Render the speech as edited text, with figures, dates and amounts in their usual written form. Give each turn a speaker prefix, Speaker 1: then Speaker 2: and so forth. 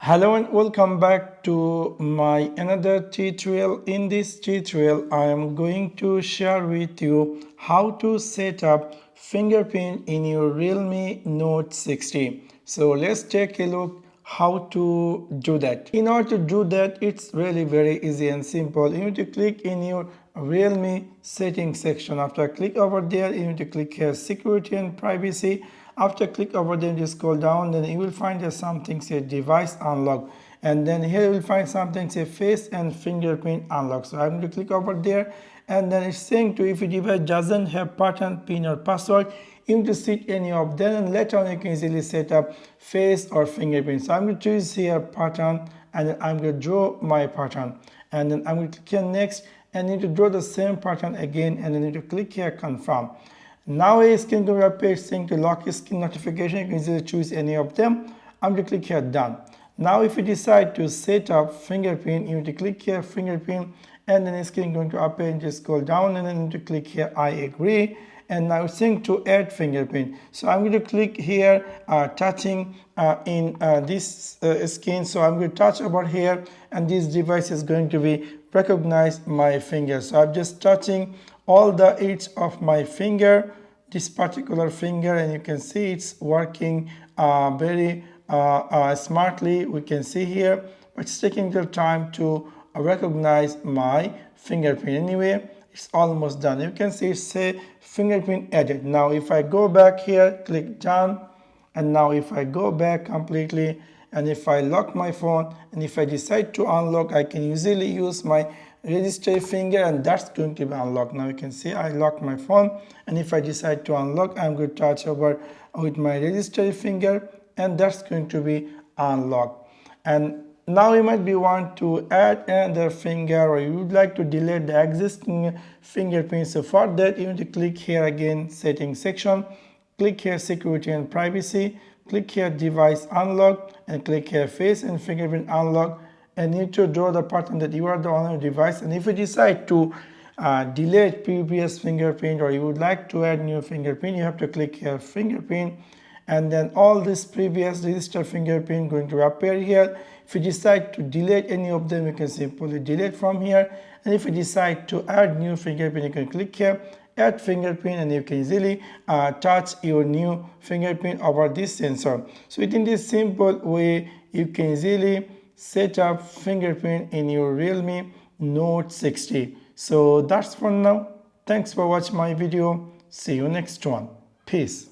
Speaker 1: Hello and welcome back to my another tutorial. In this tutorial I am going to share with you how to set up fingerprint in your Realme Note 60. So let's take a look how to do that. In order to do that, it's really very easy and simple. You need to click in your Realme settings section. After click over there, you need to click here security and privacy. After click over there, you scroll down, then you will find there something say device unlock, and then here you will find something say face and fingerprint unlock. So I'm going to click over there, and then it's saying to if your device doesn't have pattern, pin or password, you need to set any of them, and later on you can easily set up face or fingerprint. So I'm going to choose here pattern, and then I'm going to draw my pattern, and then I'm going to click here next, and need to draw the same pattern again, and then need to click here confirm. Now a screen will appear saying to lock screen notification. You can easily choose any of them. I'm going to click here done. Now if you decide to set up fingerprint, you need to click here fingerprint, and then the screen going to appear, and just scroll down, and then you need to click here I agree. And now it's saying to add fingerprint. So I'm going to click here touching in this skin. So I'm going to touch about here, and this device is going to be recognize my finger. So I'm just touching all the edge of my finger, this particular finger, and you can see it's working very smartly. We can see here, but it's taking the time to recognize my fingerprint. Anyway, it's almost done. You can see it say fingerprint added. Now if I go back here, click done, and now if I go back completely, and if I lock my phone, and if I decide to unlock, I can easily use my registry finger, and that's going to be unlocked. Now you can see I locked my phone, and if I decide to unlock, I'm going to touch over with my registry finger, and that's going to be unlocked. And now you might be want to add another finger, or you would like to delete the existing fingerprint. So for that, you need to click here again settings section, click here security and privacy, click here device unlock, and click here face and fingerprint unlock, and you need to draw the pattern that you are the owner of the device. And if you decide to delete previous fingerprint, or you would like to add new fingerprint, you have to click here fingerprint, and then all this previous registered fingerprint going to appear here. If you decide to delete any of them, you can simply delete from here. And if you decide to add new fingerprint, you can click here add fingerprint, and you can easily touch your new fingerprint over this sensor. So in this simple way, you can easily set up fingerprint in your Realme Note 60. So that's for now. Thanks for watching my video. See you next one. Peace.